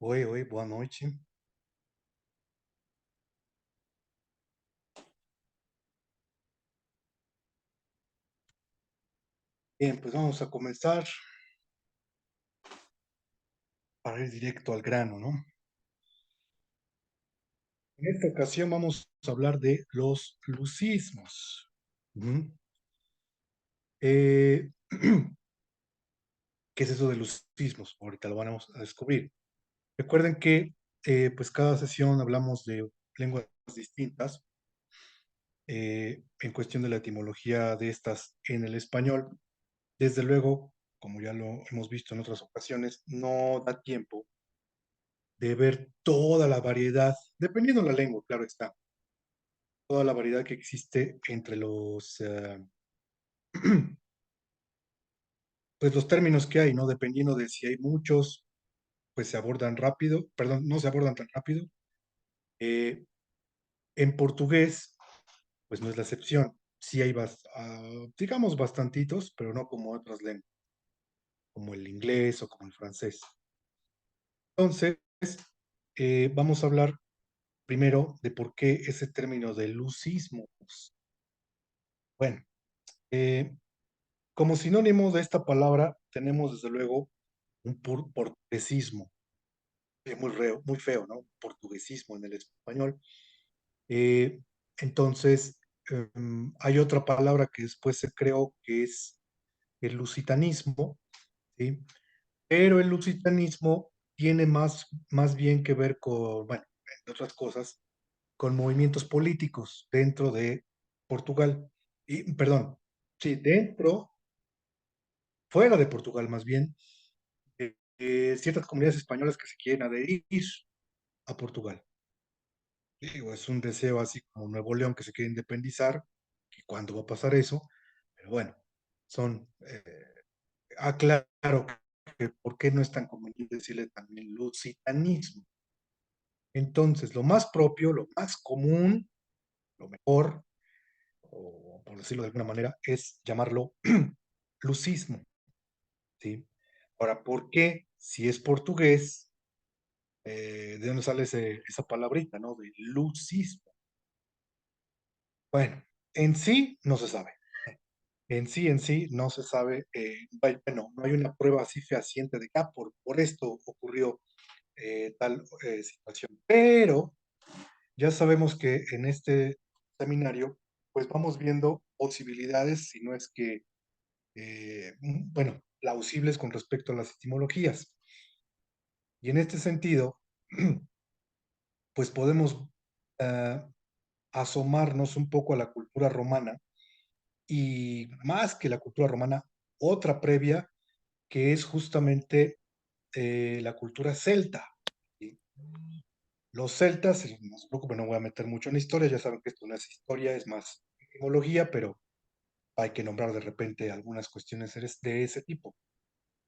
Oi, oi, boa noite. Bien, pues vamos a comenzar para ir directo al grano, ¿no? En esta ocasión vamos a hablar de los lucismos. Ujú. Eh, ¿Qué es eso de lucismos? Ahorita lo vamos a descubrir. Recuerden que pues cada sesión hablamos de lenguas distintas en cuestión de la etimología de estas en el español. Desde luego, como ya lo hemos visto en otras ocasiones, no da tiempo de ver toda la variedad, dependiendo de la lengua, claro está, toda la variedad que existe entre pues los términos que hay, ¿no? Dependiendo de si hay muchos, pues se abordan rápido, perdón, no se abordan tan rápido. Eh, en portugués, pues no es la excepción. Sí hay, digamos, bastantitos, pero no como otras lenguas, como el inglés o como el francés. Entonces, vamos a hablar primero de por qué ese término de lucismos. Bueno, eh, como sinónimo de esta palabra tenemos desde luego un portuguesismo, muy feo, ¿no? Portuguesismo en el español. Eh, entonces, hay otra palabra que después se creó que es el lusitanismo, ¿sí? Pero el lusitanismo tiene más bien que ver con, bueno, entre otras cosas, con movimientos políticos dentro de Portugal. Y, perdón, sí, fuera de Portugal más bien, ciertas comunidades españolas que se quieren adherir a Portugal. Digo, es un deseo así como Nuevo León que se quiere independizar, que cuándo va a pasar eso, pero bueno, son, claro que por qué no es tan conveniente decirle también lusitanismo. Entonces, lo más propio, lo más común, lo mejor, o por decirlo de alguna manera, es llamarlo lucismo, ¿sí? Ahora, ¿por qué si es portugués? ¿De dónde sale esa palabrita, ¿no? De lucismo. Bueno, en sí no se sabe. En sí no se sabe. Bueno, no hay una prueba así fehaciente de que por esto ocurrió tal situación. Pero ya sabemos que en este seminario, pues vamos viendo posibilidades, si no es que, bueno, plausibles con respecto a las etimologías. Y en este sentido, pues podemos ah, asomarnos un poco a la cultura romana y más que la cultura romana, otra previa que es justamente la cultura celta. ¿Sí? Los celtas, no se preocupen, no voy a meter mucho en historia, ya saben que esto no es historia, es más etimología, pero hay que nombrar de repente algunas cuestiones de ese tipo.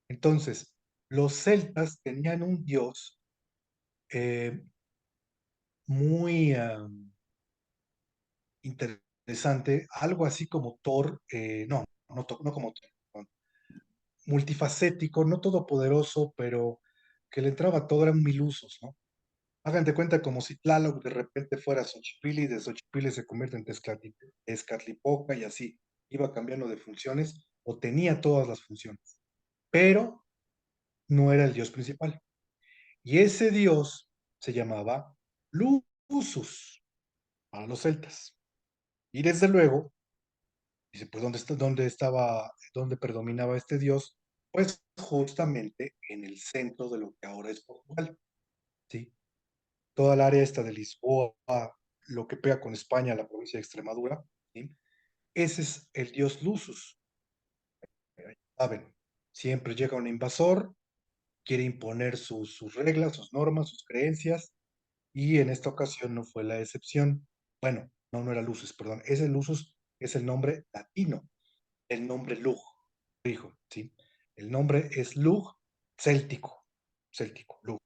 Entonces, los celtas tenían un dios eh, muy interesante, algo así como Thor, no como Thor, perdón, multifacético, no todopoderoso, pero que le entraba a todo, eran mil usos, ¿no? Hagan de cuenta como si Tlaloc de repente fuera Xochipilli, y de Xochipilli se convierte en Tezcatlipoca y así, iba cambiando de funciones o tenía todas las funciones, pero no era el dios principal. Y ese dios se llamaba Lusus para los celtas. Y desde luego, dice, pues ¿dónde predominaba este dios? Pues justamente en el centro de lo que ahora es Portugal, ¿sí? Toda el área esta de Lisboa, lo que pega con España, la provincia de Extremadura, ¿sí? Ese es el dios Lusus. Saben, siempre llega un invasor, quiere imponer sus reglas, sus normas, sus creencias, y en esta ocasión no fue la excepción. Bueno, no era Lusus, perdón. Ese Lusus es el nombre latino, el nombre Lug, dijo, ¿sí? El nombre es Lug céltico, Lug.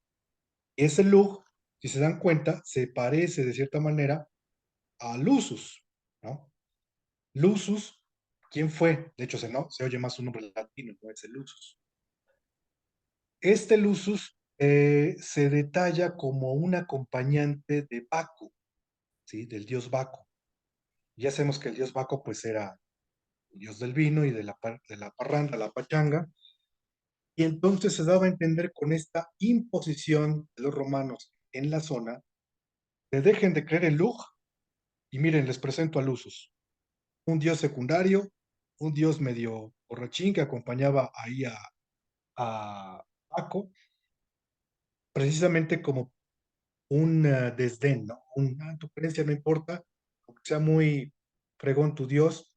Y ese Lug, si se dan cuenta, se parece de cierta manera a Lusus, ¿no? Lusus, ¿quién fue? De hecho, no, se oye más un nombre latino, no es el Lusus. Este Lusus se detalla como un acompañante de Baco, ¿sí? Del dios Baco. Ya sabemos que el dios Baco pues era el dios del vino y de la parranda, la pachanga, y entonces se daba a entender con esta imposición de los romanos en la zona, que dejen de creer en Lug, y miren, les presento a Lusus, un dios secundario, un dios medio borrachín que acompañaba ahí a Baco, precisamente como un desdén, ¿no? Tu creencia no importa, aunque sea muy fregón tu Dios,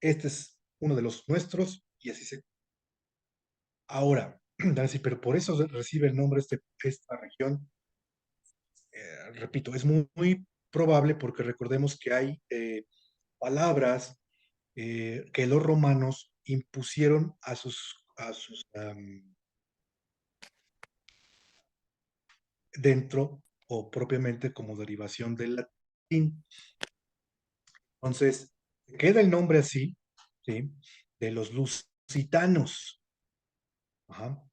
este es uno de los nuestros, y así se. Ahora, van a decir, pero por eso recibe el nombre esta región. Repito, es muy probable porque recordemos que hay palabras que los romanos impusieron dentro o propiamente como derivación del latín. Entonces, queda el nombre así, ¿sí? De los lusitanos. Ajá.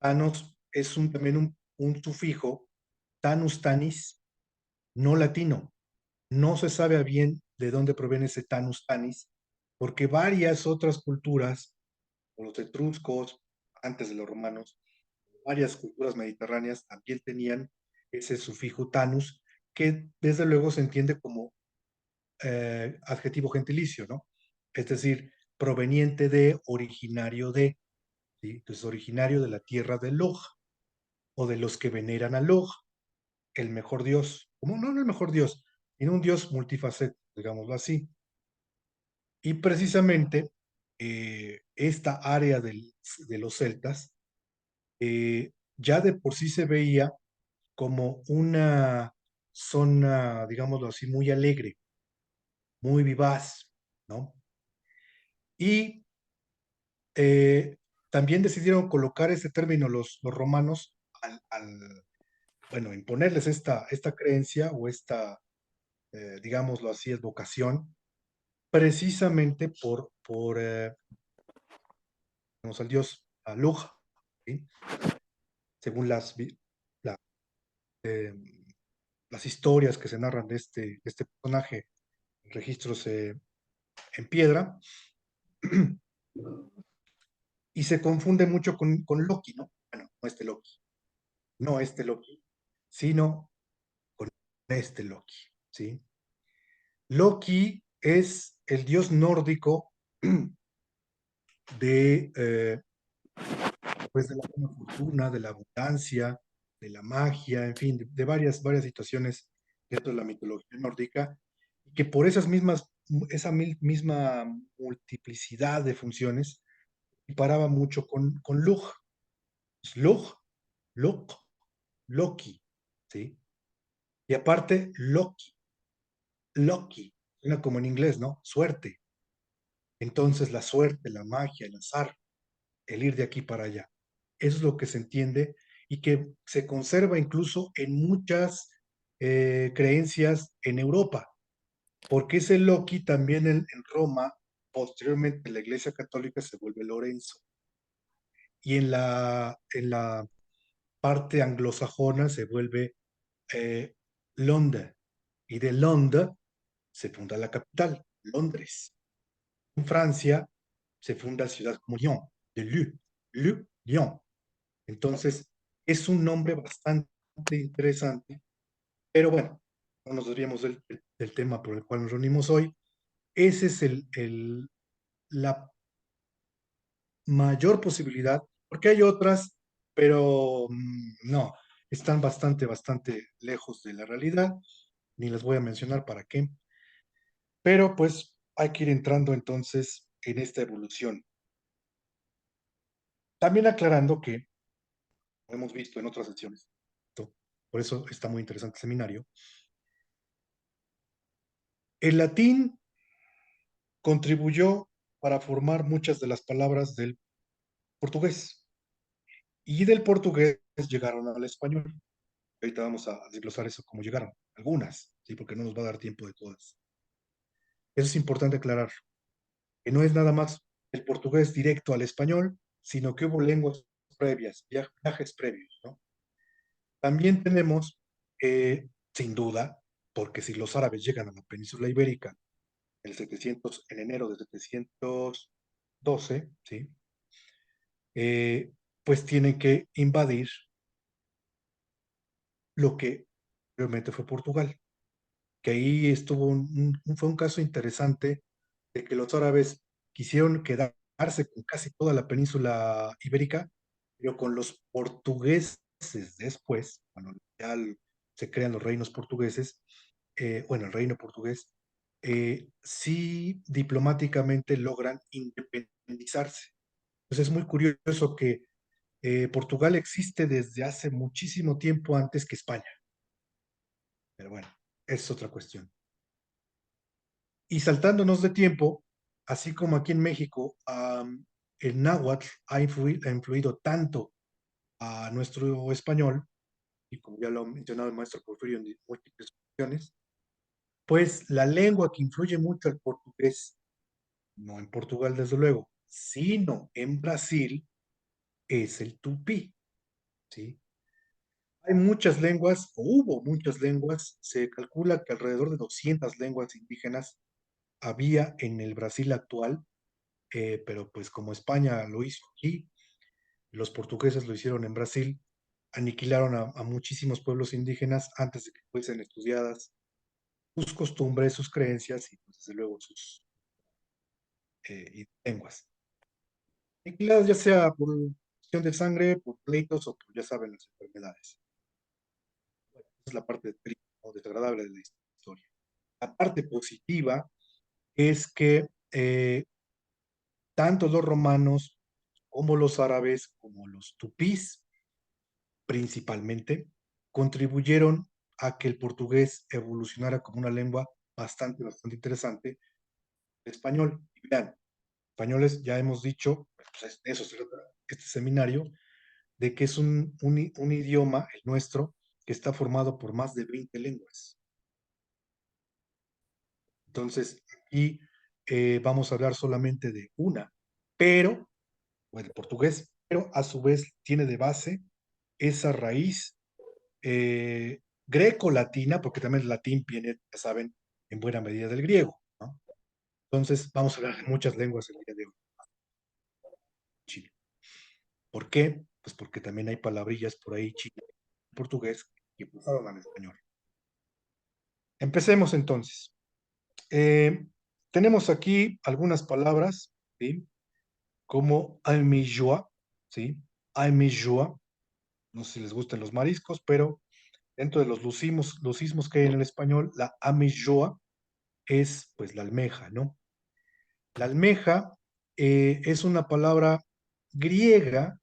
Tanos es también un sufijo, tanus tanis, no latino. No se sabe a bien de dónde proviene ese tanus tanis, porque varias otras culturas, como los etruscos, antes de los romanos, varias culturas mediterráneas también tenían ese sufijo tanus, que desde luego se entiende como adjetivo gentilicio, ¿no? Es decir, proveniente de, originario de, ¿sí? Entonces, originario de la tierra de Log, o de los que veneran a Log, el mejor dios, como no el mejor dios, sino un dios multifacético, digámoslo así. Y precisamente esta área de los celtas ya de por sí se veía como una zona, digámoslo así, muy alegre, muy vivaz, ¿no? Y eh, también decidieron colocar ese término los romanos bueno, imponerles esta creencia o digámoslo así, es vocación, precisamente vamos al dios, a Lug, ¿sí? Según la- eh, las historias que se narran de este personaje, registros en piedra, y se confunde mucho con Loki, ¿no? Bueno, no este Loki, sino con este Loki, ¿sí? Loki es el dios nórdico de, pues de la buena fortuna, de la abundancia, de la magia, en fin, de varias situaciones dentro de la mitología nórdica, y que por esa misma multiplicidad de funciones, comparaba mucho con Lug. Lug, Lug, Loki, ¿sí? Y aparte, Loki, suena como en inglés, ¿no? Suerte. Entonces, la suerte, la magia, el azar, el ir de aquí para allá. Eso es lo que se entiende y que se conserva incluso en muchas creencias en Europa, porque ese Loki también en Roma, posteriormente en la Iglesia Católica se vuelve Lorenzo, y en la parte anglosajona se vuelve eh, Londres, y de Londres se funda la capital, Londres. En Francia se funda ciudad como Lyon, Lyon. Entonces, es un nombre bastante interesante, pero bueno, no nos desviemos del tema por el cual nos reunimos hoy. Ese es la mayor posibilidad, porque hay otras, pero no, están bastante lejos de la realidad, ni las voy a mencionar para qué, pero pues hay que ir entrando entonces en esta evolución. También aclarando que, como hemos visto en otras sesiones, por eso está muy interesante el seminario, el latín contribuyó para formar muchas de las palabras del portugués, y del portugués llegaron al español. Ahorita vamos a desglosar eso, cómo llegaron, algunas, ¿sí? Porque no nos va a dar tiempo de todas. Eso es importante aclarar, que no es nada más el portugués directo al español, sino que hubo lenguas previas, viajes previos, ¿no? También tenemos, sin duda, porque si los árabes llegan a la península ibérica en enero de 712, ¿sí? Pues tienen que invadir lo que realmente fue Portugal, que ahí estuvo fue un caso interesante de que los árabes quisieron quedarse con casi toda la península ibérica, pero con los portugueses después, cuando ya se crean los reinos portugueses, bueno, el reino portugués, sí diplomáticamente logran independizarse. Entonces es muy curioso que Portugal existe desde hace muchísimo tiempo antes que España, pero bueno, es otra cuestión. Y saltándonos de tiempo, así como aquí en México, el náhuatl ha influido tanto a nuestro español, y como ya lo ha mencionado el maestro Porfirio en múltiples ocasiones, pues la lengua que influye mucho al portugués, no en Portugal desde luego, sino en Brasil, es el tupí, ¿sí? Hay muchas lenguas, o hubo muchas lenguas, se calcula que alrededor de 200 lenguas indígenas había en el Brasil actual, pero pues como España lo hizo aquí, los portugueses lo hicieron en Brasil, aniquilaron a muchísimos pueblos indígenas antes de que fuesen estudiadas sus costumbres, sus creencias y pues, desde luego sus lenguas. Aniquiladas ya sea por cuestión de sangre, por pleitos o por, ya saben, las enfermedades. Bueno, esa es la parte triste o desagradable de la historia. La parte positiva es que tanto los romanos como los árabes, como los tupís principalmente, contribuyeron a que el portugués evolucionara como una lengua bastante interesante, el español. Y vean, españoles ya hemos dicho, pues eso es este seminario, de que es un idioma, el nuestro, que está formado por más de 20 lenguas. Entonces, aquí vamos a hablar solamente de una, pero, o el portugués, pero a su vez tiene de base esa raíz greco-latina, porque también el latín viene, ya saben, en buena medida del griego, ¿no? Entonces, vamos a hablar de muchas lenguas el día de hoy. Chile. ¿Por qué? Pues porque también hay palabrillas por ahí chile, portugués, que pasaron al español. Empecemos entonces. Eh, tenemos aquí algunas palabras, ¿sí? Como almijoa, ¿sí? Almijoa, no sé si les gustan los mariscos, pero dentro de los lucismos que hay en el español, la almijoa es pues la almeja, ¿no? La almeja es una palabra griega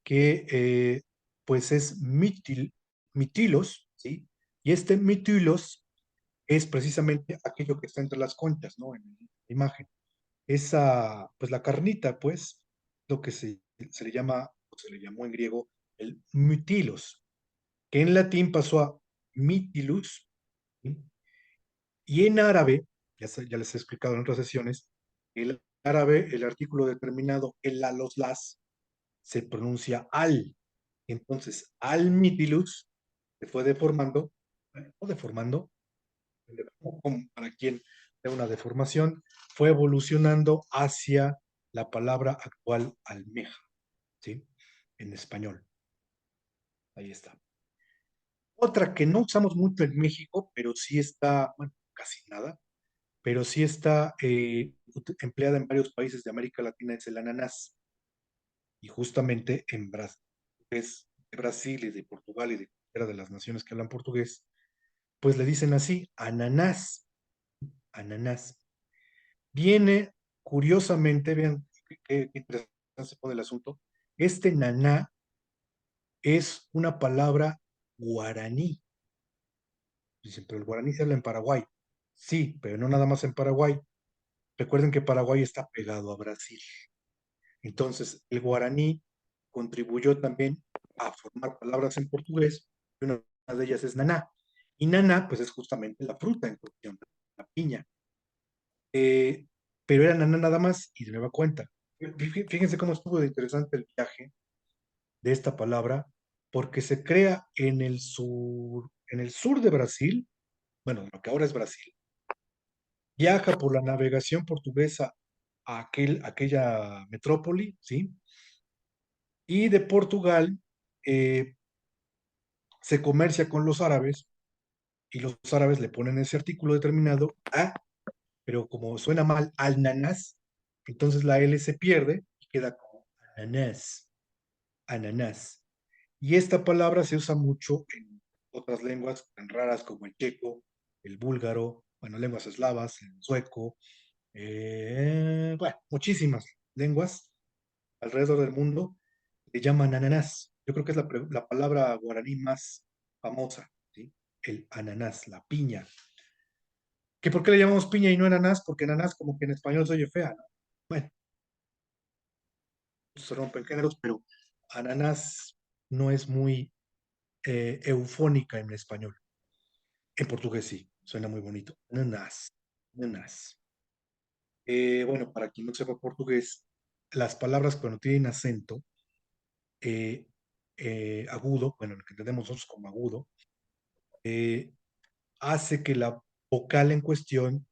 que pues es mitilos, ¿sí? Y este mitilos es precisamente aquello que está entre las conchas, ¿no? En la imagen. Esa, pues la carnita, pues, lo que se le llama, o se le llamó en griego, el mitilos, que en latín pasó a mitilus, ¿sí? Y en árabe, ya les he explicado en otras sesiones, el árabe, el artículo determinado, el la, los, las, se pronuncia al. Entonces, al mitilus se fue deformando, o deformando, como para quien de una deformación, fue evolucionando hacia la palabra actual almeja, ¿sí? En español. Ahí está. Otra que no usamos mucho en México, pero sí está, bueno, casi nada, pero sí está empleada en varios países de América Latina, es el ananás. Y justamente en Brasil, es de Brasil y de Portugal y de cualquiera de las naciones que hablan portugués, pues le dicen así, ananás, ananás. Viene, curiosamente, vean qué interesante se pone el asunto, este naná es una palabra guaraní. Dicen, pero el guaraní se habla en Paraguay. Sí, pero no nada más en Paraguay. Recuerden que Paraguay está pegado a Brasil. Entonces, el guaraní contribuyó también a formar palabras en portugués, y una de ellas es naná. Y naná, pues es justamente la fruta en cuestión, la piña. Eh, pero era naná nada más, y de nueva cuenta. Fíjense cómo estuvo de interesante el viaje, de esta palabra porque se crea en el sur de Brasil, bueno, lo que ahora es Brasil, viaja por la navegación portuguesa a aquella metrópoli, ¿sí? Y de Portugal eh, se comercia con los árabes y los árabes le ponen ese artículo determinado a, pero como suena mal, al nanás, entonces la L se pierde y queda como ananás, ananás. Y esta palabra se usa mucho en otras lenguas tan raras como el checo, el búlgaro, bueno, lenguas eslavas, el sueco, bueno, muchísimas lenguas alrededor del mundo le llaman ananás. Yo creo que es la palabra guaraní más famosa, ¿sí? El ananás, la piña. ¿Que por qué le llamamos piña y no ananás? Porque ananás como que en español se oye fea, ¿no? Bueno, se rompen géneros, pero ananás no es muy eufónica en español. En portugués sí, suena muy bonito. Ananás, ananás. Bueno, para quien no sepa portugués, las palabras cuando tienen acento eh, agudo, bueno, lo que entendemos nosotros como agudo, eh, hace que la vocal en cuestión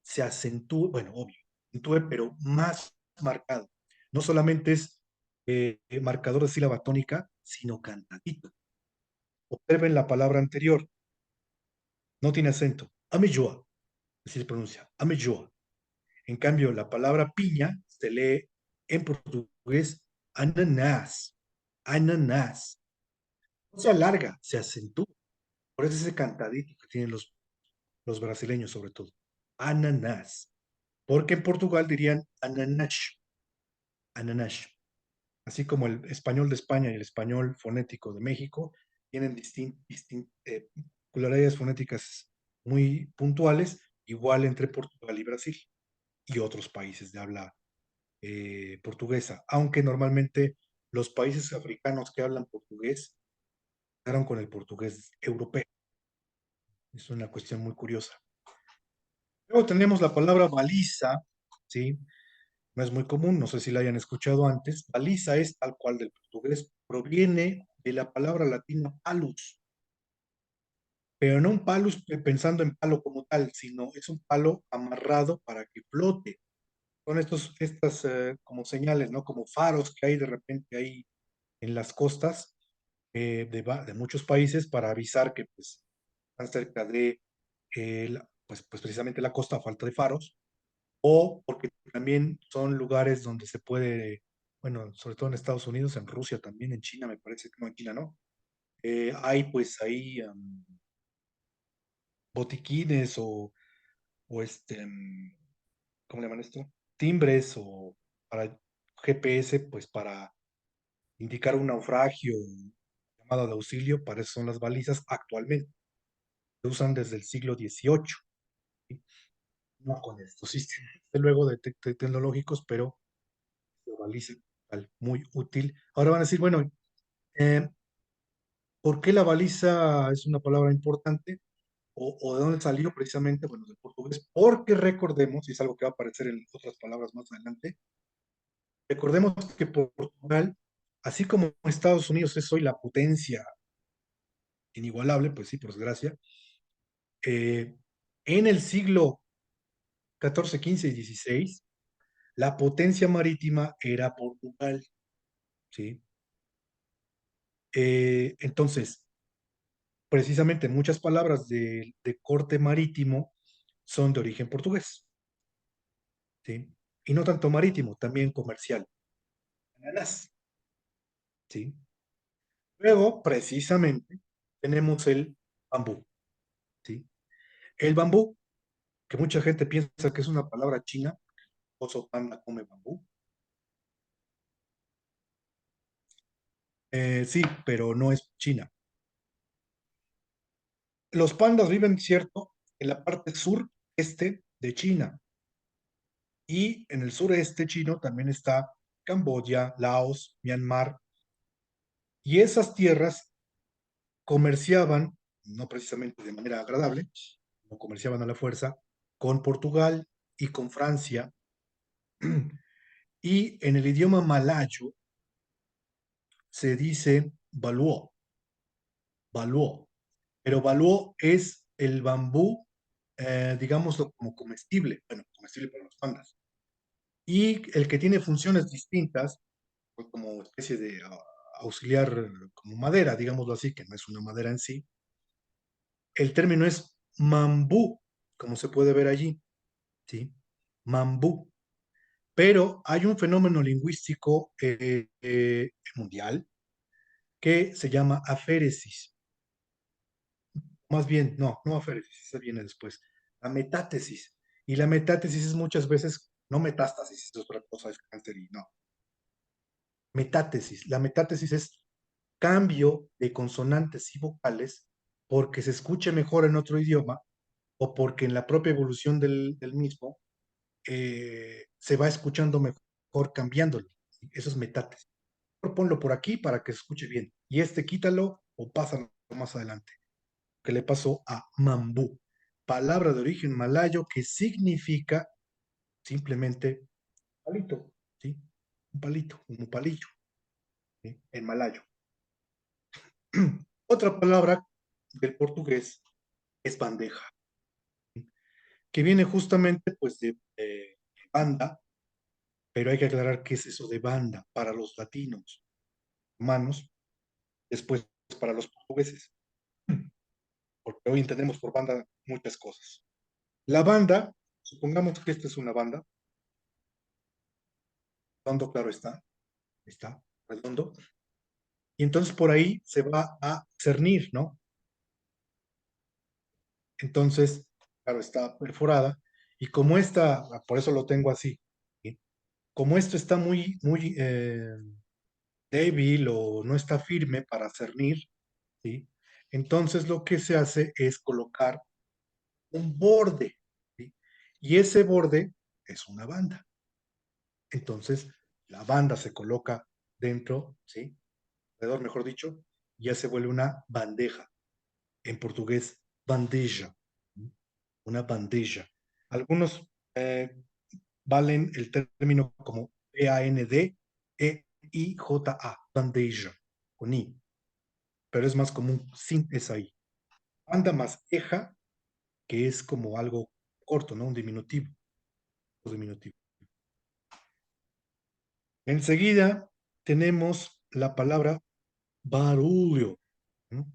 se acentúe, bueno, obvio, acentúe, pero más marcado. No solamente es marcador de sílaba tónica, sino cantadito. Observen la palabra anterior, no tiene acento. Amejoa, así se pronuncia, amejoa. En cambio, la palabra piña se lee en portugués ananás, ananás. No se alarga, se acentúa. Por eso ese cantadito que tienen los brasileños sobre todo. Ananás. Porque en Portugal dirían ananash, ananash. Así como el español de España y el español fonético de México tienen particularidades fonéticas muy puntuales, igual entre Portugal y Brasil y otros países de habla portuguesa, aunque normalmente los países africanos que hablan portugués quedaron con el portugués europeo. Es una cuestión muy curiosa. Luego tenemos la palabra baliza, ¿sí? No es muy común, no sé si la hayan escuchado antes. Baliza es tal cual del portugués, proviene de la palabra latina palus, pero no un palus pensando en palo como tal, sino es un palo amarrado para que flote. Son estas como señales, ¿no? Como faros que hay de repente ahí en las costas de muchos países para avisar que pues están cerca de pues precisamente la costa a falta de faros o porque también son lugares donde se puede, bueno, sobre todo en Estados Unidos, en Rusia también, en China, me parece que no, en China no. Hay pues ahí botiquines o ¿cómo le llaman esto? Timbres o para GPS, pues para indicar un naufragio, llamada de auxilio, para eso son las balizas actualmente. Se usan desde el siglo XVIII, ¿sí? No con estos sistemas, luego de tecnológicos, pero la baliza muy útil. Ahora van a decir, bueno, eh, ¿por qué la baliza es una palabra importante? O de dónde salió precisamente? Bueno, del portugués, porque recordemos, y es algo que va a aparecer en otras palabras más adelante, recordemos que Portugal, así como Estados Unidos es hoy la potencia inigualable, pues sí, por desgracia, eh, en el siglo XIV, XV y XVI, la potencia marítima era Portugal, ¿sí? Entonces, precisamente muchas palabras de corte marítimo son de origen portugués, ¿sí? Y no tanto marítimo, también comercial. Ananás, ¿sí? Luego, precisamente, tenemos el bambú, ¿sí? El bambú, que mucha gente piensa que es una palabra china, oso panda come bambú. Sí, pero no es China. Los pandas viven, cierto, en la parte sureste de China y en el sureste chino también está Camboya, Laos, Myanmar, y esas tierras comerciaban, no precisamente de manera agradable, no comerciaban a la fuerza, con Portugal y con Francia, y en el idioma malayo se dice baluó, baluó, pero baluó es el bambú, digámoslo como comestible, bueno, comestible para los pandas. Y el que tiene funciones distintas, pues, como especie de auxiliar, como madera, digámoslo así, que no es una madera en sí, el término es mambú, como se puede ver allí, ¿sí? Mambú. Pero hay un fenómeno lingüístico mundial que se llama aféresis. Más bien, no, no aféresis, esa viene después. La metátesis. Y la metátesis es muchas veces, no metástasis, es otra cosa, es cáncer y no. Metátesis. La metátesis es cambio de consonantes y vocales porque se escuche mejor en otro idioma o porque en la propia evolución del mismo se va escuchando mejor cambiándolo. Eso es metátesis. Ponlo por aquí para que se escuche bien. Y este quítalo o pásalo más adelante. Que le pasó a mambú, palabra de origen malayo que significa simplemente palito, ¿sí? Un palito, un palillo, ¿sí? En malayo. Otra palabra del portugués es bandeja, ¿sí? Que viene justamente pues de banda, pero hay que aclarar qué es eso de banda para los latinos, humanos, después para los portugueses, porque hoy entendemos por banda muchas cosas. La banda, supongamos que esta es una banda, redondo, claro está, redondo, y entonces por ahí se va a cernir, ¿no? Entonces, claro, está perforada, y como esta, por eso lo tengo así, ¿sí? Como esto está muy débil o no está firme para cernir, ¿sí? Entonces lo que se hace es colocar un borde, ¿sí? Y ese borde es una banda. Entonces, la banda se coloca dentro, ¿sí? Alrededor, mejor dicho, y ya se vuelve una bandeja. En portugués, bandeja. ¿Sí? Una bandeja. Algunos valen el término como B-A-N-D-E-I-J-A, bandeja, con I, pero es más común sin esa I. Banda más eja, que es como algo corto, ¿no? Un diminutivo. Un diminutivo. Enseguida tenemos la palabra barullo. ¿No?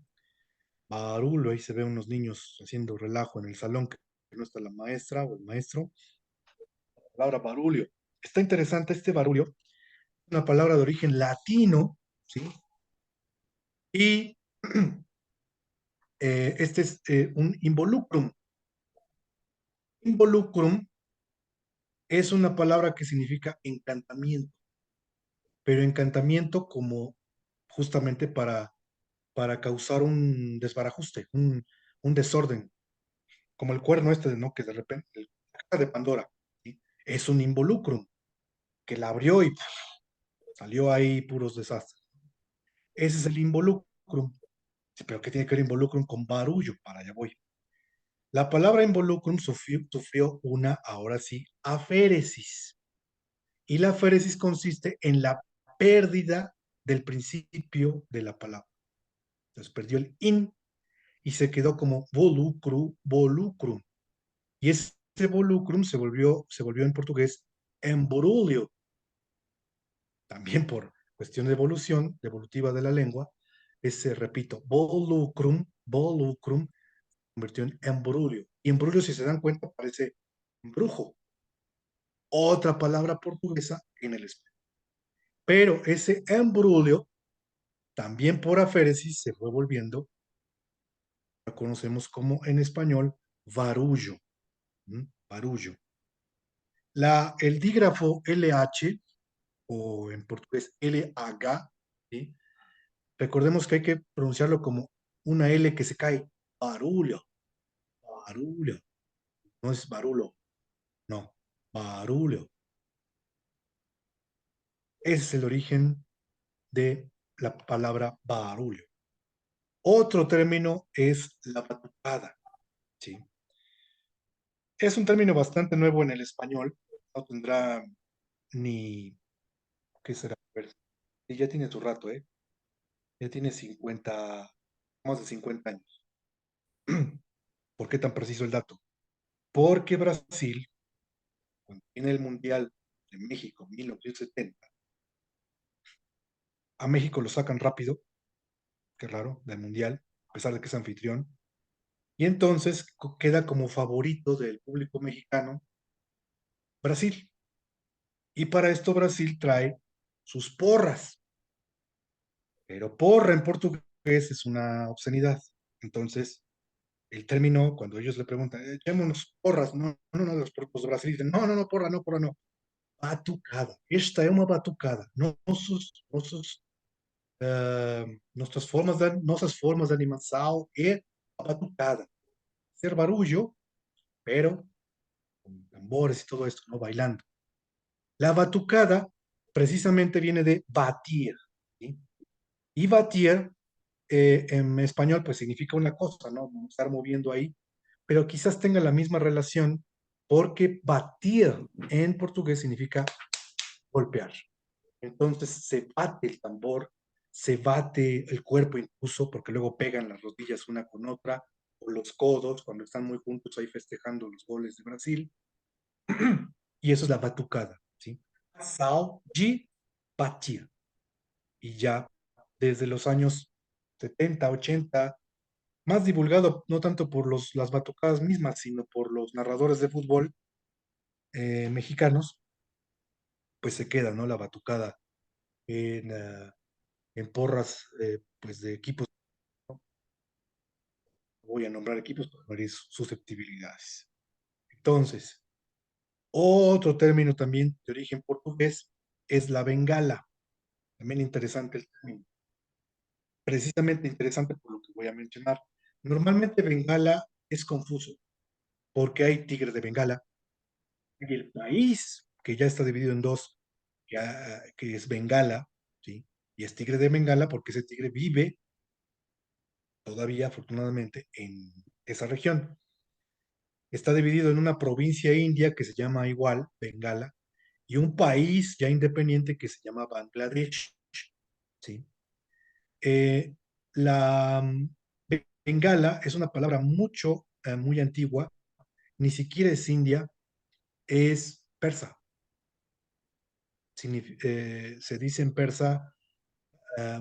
Barullo, ahí se ve unos niños haciendo relajo en el salón que no está la maestra o el maestro. La palabra barullo. Está interesante este barullo, una palabra de origen latino, ¿sí? Y este es un involucrum. Involucrum es una palabra que significa encantamiento, pero encantamiento como justamente para causar un desbarajuste, un desorden, como el cuerno este, ¿no? Que de repente, la caja de Pandora, ¿sí? Es un involucrum, que la abrió y pff, salió ahí puros desastres. Ese es el involucrum. Sí, pero ¿qué tiene que ver involucrum con barullo? Para allá voy. La palabra involucrum sufrió una, ahora sí, aféresis. Y la aféresis consiste en la pérdida del principio de la palabra. Entonces perdió el in y se quedó como volucrum. Y ese volucrum se volvió en portugués embrulio, también por cuestión de evolución, de evolutiva de la lengua. Ese, repito, volucrum, convirtió en embrulio. Y embrulio, si se dan cuenta, parece brujo, otra palabra portuguesa en el español. Pero ese embrulio, también por aféresis, se fue volviendo, lo conocemos como en español, barullo. Barullo. El dígrafo LH, o en portugués LH, ¿sí? Recordemos que hay que pronunciarlo como una L que se cae. Barullo, barullo. No es barulo, no, barullo. Ese es el origen de la palabra barullo. Otro término es la batucada, ¿sí? Es un término bastante nuevo en el español. No tendrá ni, ¿qué será? A ver, sí, ya tiene su rato, ¿eh? ya tiene 50, más de 50 años. ¿Por qué tan preciso el dato? Porque Brasil, cuando tiene el Mundial de México 1970, a México lo sacan rápido, qué raro, del Mundial, a pesar de que es anfitrión, y entonces queda como favorito del público mexicano Brasil. Y para esto Brasil trae sus porras, pero porra en portugués es una obscenidad. Entonces, el término, cuando ellos le preguntan, echémonos porras, no, no, no, los brasileños dicen, no, no, no, porra, no, porra, no. Batucada. Esta é uma batucada. Nossas formas de animação é a batucada. Hacer barullo, pero con tambores y todo esto, ¿no? Bailando. La batucada precisamente viene de batir, ¿sí? Y batir en español pues significa una cosa, ¿no? Estar moviendo ahí, pero quizás tenga la misma relación porque batir en portugués significa golpear. Entonces se bate el tambor, se bate el cuerpo incluso, porque luego pegan las rodillas una con otra, o los codos cuando están muy juntos ahí festejando los goles de Brasil. Y eso es la batucada, ¿sí? Sal de batir. Y ya desde los años 70, 80, más divulgado no tanto por las batucadas mismas, sino por los narradores de fútbol mexicanos, pues se queda, ¿no? La batucada en porras pues de equipos. No voy a nombrar equipos para no herir susceptibilidades. Entonces, otro término también de origen portugués es la bengala. También interesante el término. Precisamente interesante por lo que voy a mencionar. Normalmente bengala es confuso porque hay tigre de bengala y el país que ya está dividido en dos, que es Bengala, ¿sí? Y es tigre de Bengala porque ese tigre vive todavía, afortunadamente, en esa región. Está dividido en una provincia india que se llama igual, Bengala, y un país ya independiente que se llama Bangladesh, ¿sí? Eh, la Bengala es una palabra muy antigua, ni siquiera es india, es persa. Se dice en persa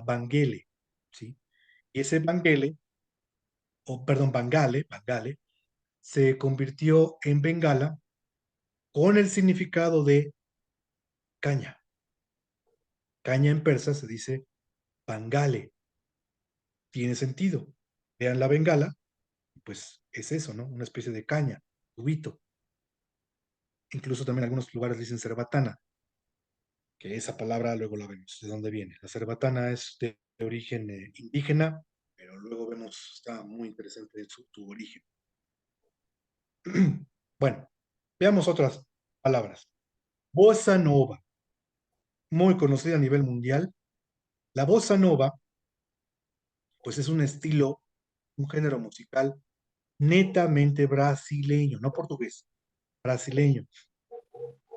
Bangele, ¿sí? Y ese Bangele, o perdón, Bangale, se convirtió en Bengala con el significado de caña. Caña en persa se dice Bangale. Tiene sentido. Vean la Bengala, pues es eso, ¿no? Una especie de caña, tubito. Incluso también algunos lugares dicen cerbatana, que esa palabra luego la vemos, de dónde viene. La cerbatana es de origen indígena, pero luego vemos, está muy interesante tu origen. Bueno, veamos otras palabras. Bossa nova, muy conocida a nivel mundial. La bossa nova, pues es un estilo, un género musical netamente brasileño, no portugués, brasileño.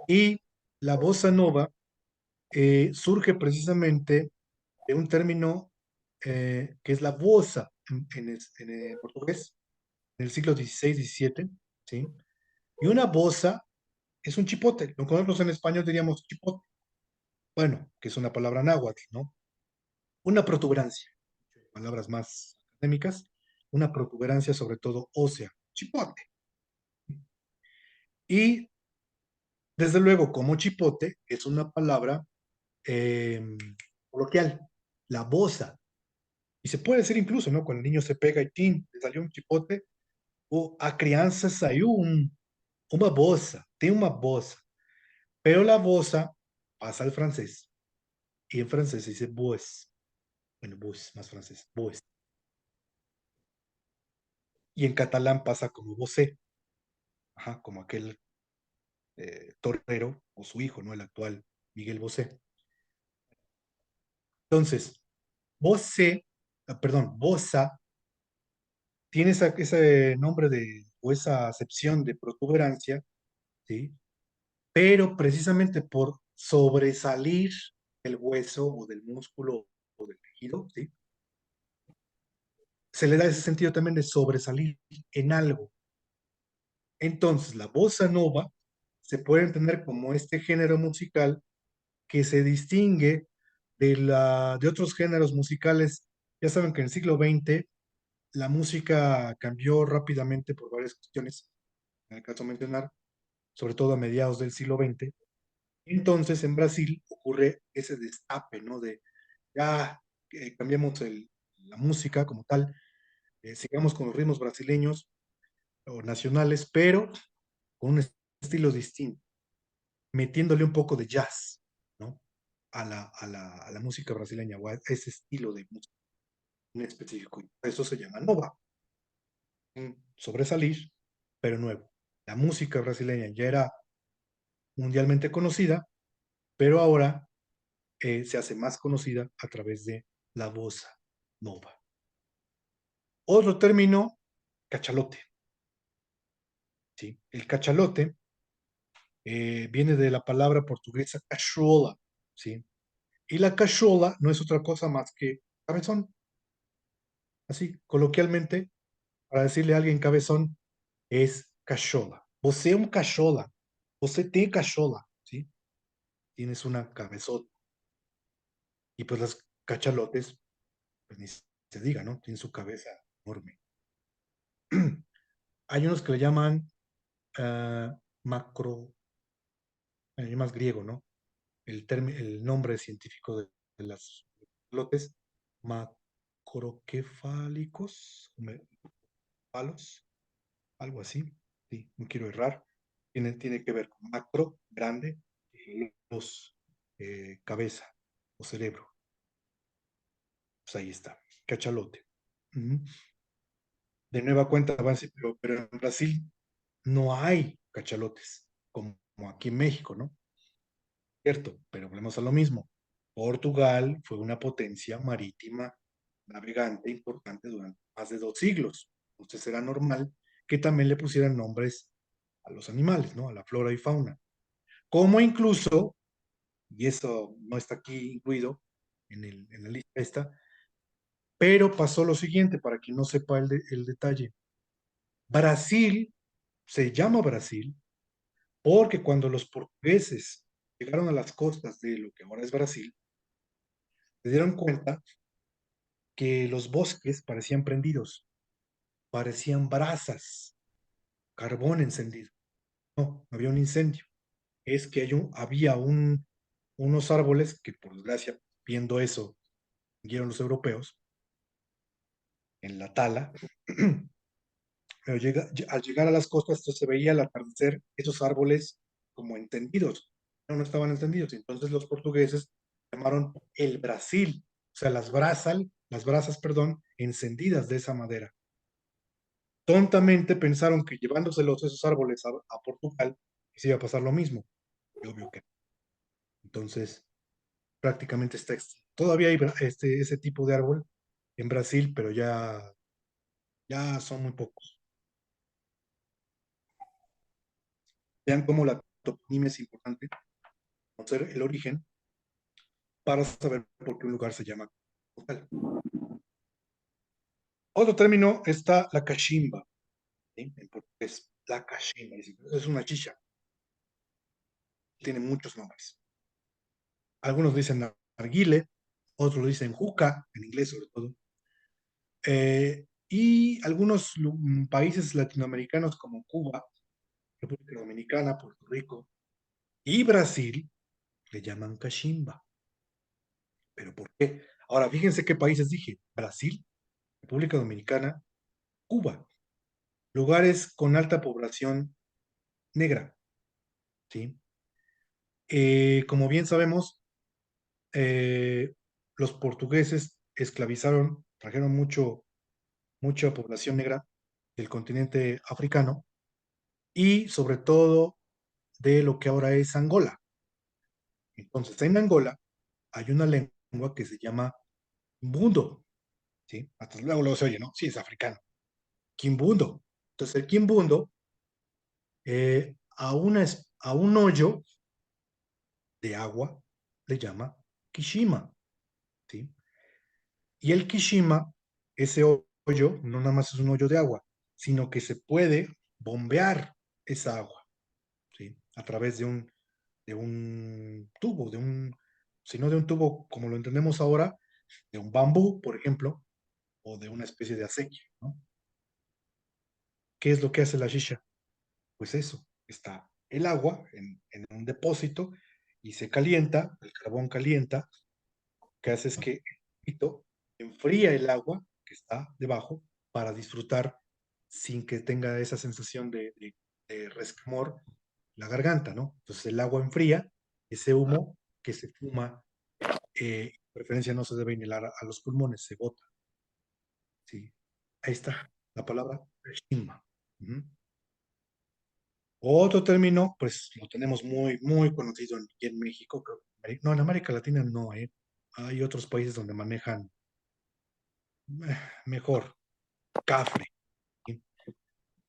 Y la bossa nova surge precisamente de un término que es la bossa en portugués, en el siglo XVI-XVII, ¿sí? Y una bossa es un chipote, lo que nosotros en español diríamos chipote, bueno, que es una palabra náhuatl, ¿no? Una protuberancia, palabras más académicas, una protuberancia sobre todo ósea, chipote. Y desde luego, como chipote es una palabra eh, coloquial, la bosa. Y se puede decir incluso, ¿no? Cuando el niño se pega y ¡tin! Le salió un chipote, o a crianza salió una bosa, tiene una bosa. Pero la bosa pasa al francés y en francés se dice bus. Bueno, bus, más francés, bus. Y en catalán pasa como bosé, ajá, como aquel torero o su hijo, ¿no? El actual Miguel Bosé. Entonces, Bosé, perdón, Bosa, tiene ese nombre o esa acepción de protuberancia, ¿sí? Pero precisamente por sobresalir del hueso o del músculo o del tejido, ¿sí? se le da ese sentido también de sobresalir en algo. Entonces, la bossa nova se puede entender como este género musical que se distingue de otros géneros musicales. Ya saben que en el siglo XX la música cambió rápidamente por varias cuestiones, en el caso de mencionar, sobre todo a mediados del siglo XX. Entonces, en Brasil ocurre ese destape, ¿no? De ya cambiamos la música como tal, sigamos con los ritmos brasileños o nacionales, pero con un estilo distinto, metiéndole un poco de jazz, ¿no? A la música brasileña o a ese estilo de música en específico. Eso se llama nova, un sobresalir, pero nuevo. La música brasileña ya era mundialmente conocida, pero ahora se hace más conocida a través de la bossa nova. Otro término, cachalote. ¿Sí? El cachalote viene de la palabra portuguesa cachola, ¿sí? Y la cachola no es otra cosa más que cabezón. Así, coloquialmente, para decirle a alguien cabezón, es cachola. Você é um cachola. Você tem cachola, ¿sí? Tienes una cabezota. Y pues las cachalotes, pues ni se diga, ¿no? Tienen su cabeza enorme. Hay unos que le llaman macro, es más griego, ¿no? El nombre científico de las cachalotes, macroquefálicos, palos, algo así. Sí, no quiero errar. Tiene que ver con macro, grande, y los cabeza o cerebro. Pues ahí está, cachalote. Ujú. De nueva cuenta, avance, pero en Brasil no hay cachalotes, como aquí en México, ¿no? Cierto, pero volvemos a lo mismo. Portugal fue una potencia marítima navegante importante durante más de 2 siglos. Entonces era normal que también le pusieran nombres a los animales, ¿no? A la flora y fauna. Como incluso, y eso no está aquí incluido en la lista esta, pero pasó lo siguiente, para quien no sepa el detalle. Brasil se llama Brasil porque cuando los portugueses llegaron a las costas de lo que ahora es Brasil, se dieron cuenta que los bosques parecían prendidos, parecían brasas, carbón encendido. No, había un incendio. Es que había unos árboles que, por desgracia, viendo eso, siguieron los europeos en la tala, pero al llegar a las costas, esto se veía al atardecer esos árboles como encendidos, pero no estaban encendidos. Entonces los portugueses llamaron el Brasil, o sea, las brasas, perdón, encendidas de esa madera. Tontamente pensaron que llevándoselos esos árboles a Portugal, se iba a pasar lo mismo. Y obvio que no. Entonces, prácticamente está extinto. Todavía hay ese tipo de árbol en Brasil, pero ya son muy pocos. Vean cómo la toponimia es importante, conocer el origen para saber por qué un lugar se llama como tal. Otro término está la cachimba, ¿sí? En portugués, la cachimba, es una chicha, tiene muchos nombres. Algunos dicen narguile, otros dicen juca, en inglés sobre todo. Y algunos países latinoamericanos como Cuba, República Dominicana, Puerto Rico y Brasil le llaman cachimba. ¿Pero por qué? Ahora, fíjense qué países dije. Brasil, República Dominicana, Cuba. Lugares con alta población negra, ¿sí? Como bien sabemos, eh, los portugueses esclavizaron, trajeron mucha población negra del continente africano y sobre todo de lo que ahora es Angola. Entonces, en Angola hay una lengua que se llama Kimbundo, ¿sí? Hasta luego se oye, ¿no? Sí, es africano. Kimbundo. Entonces, el Kimbundo, a un hoyo de agua le llama Kishima, ¿sí? Y el Kishima, ese hoyo no nada más es un hoyo de agua, sino que se puede bombear esa agua, ¿sí? A través de un tubo, si no de un tubo como lo entendemos ahora, de un bambú, por ejemplo, o de una especie de acequia, ¿no? ¿Qué es lo que hace la shisha? Pues eso, está el agua en un depósito y se calienta, el carbón calienta, lo que hace es que el pito enfría el agua que está debajo para disfrutar sin que tenga esa sensación de resquemor la garganta, ¿no? Entonces el agua enfría, ese humo que se fuma, de preferencia no se debe inhalar a los pulmones, se bota, ¿sí? Ahí está la palabra shima. Ujú. Otro término, pues lo tenemos muy, muy conocido aquí en México, creo que no, en América Latina no, ¿eh? Hay otros países donde manejan mejor, cafre, ¿sí?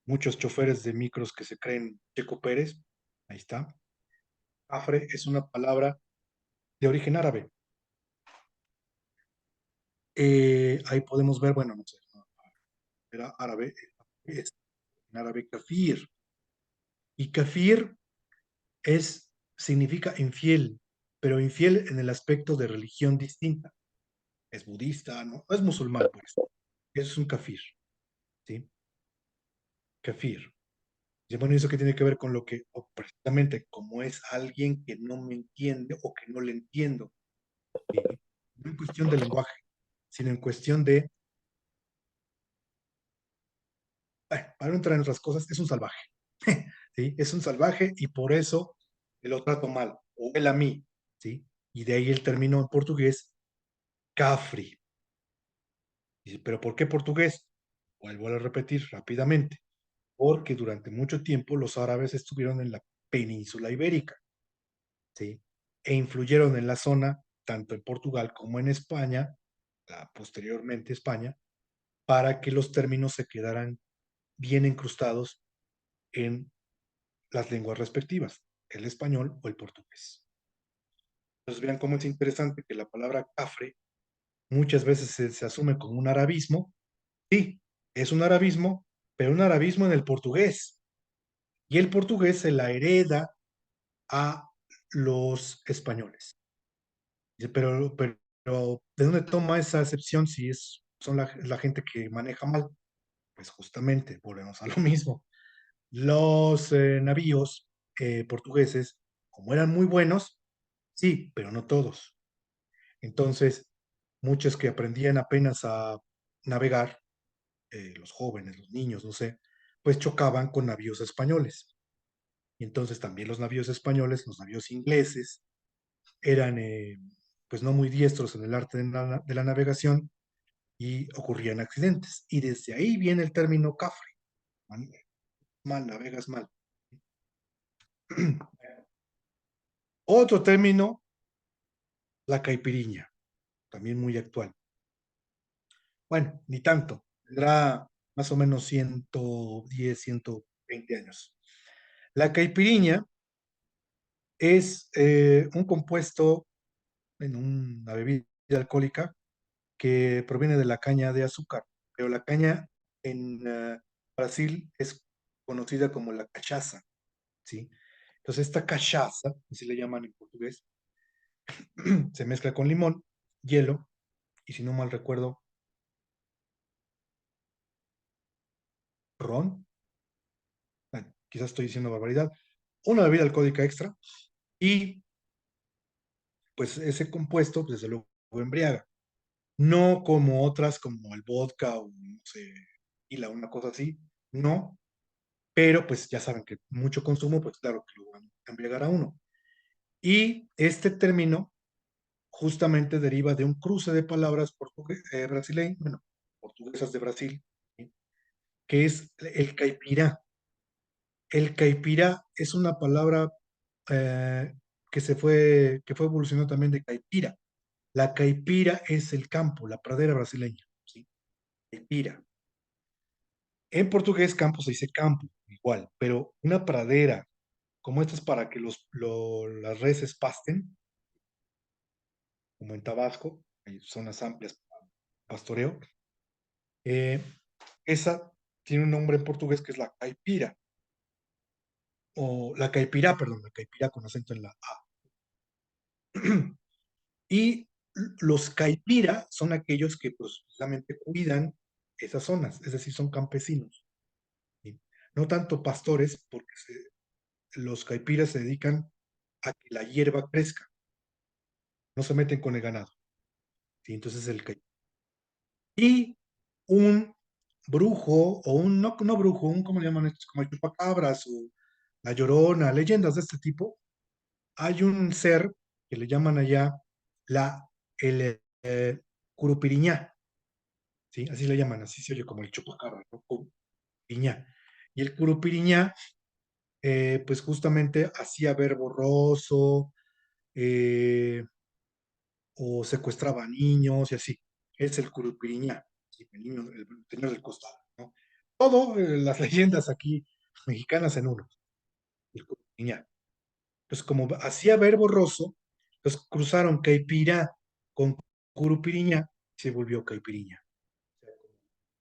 Muchos choferes de micros que se creen Checo Pérez, ahí está. Cafre es una palabra de origen árabe. Ahí podemos ver, bueno, no sé, no, era árabe, es en árabe kafir. Y kafir significa infiel, pero infiel en el aspecto de religión distinta. Es budista, no es musulmán, pues. Eso es un kafir, ¿sí? Kafir. Y bueno, ¿eso qué tiene que ver con lo que, o precisamente, como es alguien que no me entiende o que no le entiendo? ¿Sí? No en cuestión de lenguaje, sino en cuestión de, para no entrar en otras cosas, es un salvaje, ¿sí? Es un salvaje y por eso lo trato mal, o él a mí, ¿sí? Y de ahí el término en portugués, cafre. Dice, ¿pero por qué portugués? Vuelvo a repetir rápidamente, porque durante mucho tiempo los árabes estuvieron en la península ibérica, ¿sí? E influyeron en la zona, tanto en Portugal como en España, posteriormente España, para que los términos se quedaran bien incrustados en las lenguas respectivas, el español o el portugués. Entonces vean cómo es interesante que la palabra cafre muchas veces se asume como un arabismo. Sí, es un arabismo, pero un arabismo en el portugués. Y el portugués se la hereda a los españoles. Dice, pero ¿de dónde toma esa acepción si son la gente que maneja mal? Pues justamente, volvemos a lo mismo. Los navíos portugueses, como eran muy buenos, sí, pero no todos. Entonces, muchos que aprendían apenas a navegar, los jóvenes, los niños, no sé, pues chocaban con navíos españoles. Y entonces también los navíos españoles, los navíos ingleses, eran pues no muy diestros en el arte de la navegación y ocurrían accidentes. Y desde ahí viene el término cafre. Mal, mal navegas mal. Otro término, la caipiriña, también muy actual. Bueno, ni tanto, tendrá más o menos 110, 120 años. La caipiriña es un compuesto en una bebida alcohólica que proviene de la caña de azúcar, pero la caña en Brasil es conocida como la cachaza, ¿sí? Entonces esta cachaza, así le llaman en portugués, se mezcla con limón, hielo y si no mal recuerdo, ron, quizás estoy diciendo barbaridad, una bebida alcohólica extra y pues ese compuesto pues, desde luego embriaga, no como otras como el vodka o no sé, y una cosa así, no, pero pues ya saben que mucho consumo, pues claro que lo van a embriagar a uno. Y este término justamente deriva de un cruce de palabras brasileñas, bueno, portuguesas de Brasil, ¿sí? Que es el caipirá. El caipirá es una palabra eh, que fue evolucionando también de caipira. La caipira es el campo, la pradera brasileña, ¿sí? Caipira. En portugués campo se dice campo, igual, pero una pradera como estas para que las reses pasten, como en Tabasco, hay zonas amplias para pastoreo. Eh, esa tiene un nombre en portugués que es la caipira, o la caipirá, perdón, la caipirá con acento en la A. Y los caipira son aquellos que pues, precisamente cuidan esas zonas, es decir, son campesinos, ¿sí? No tanto pastores, porque los caipiras se dedican a que la hierba crezca, no se meten con el ganado, ¿sí? Entonces el caipira. Y un brujo, o un, no, no brujo, un, ¿cómo le llaman estos? Como el chupacabras o la llorona, leyendas de este tipo. Hay un ser que le llaman allá el curupiriñá, ¿sí? Así le llaman, así se oye como el chupacabra, ¿no? Curupiriñá. Y el curupiriñá, pues justamente hacía ver borroso, eh, o secuestraba niños y así. Es el curupiriñá, ¿sí? El niño, el señor del costado, ¿no? Todo, las leyendas aquí mexicanas en uno, el curupiriñá. Pues como hacía ver borroso, pues cruzaron caipira con curupiriñá, se volvió caipiriña.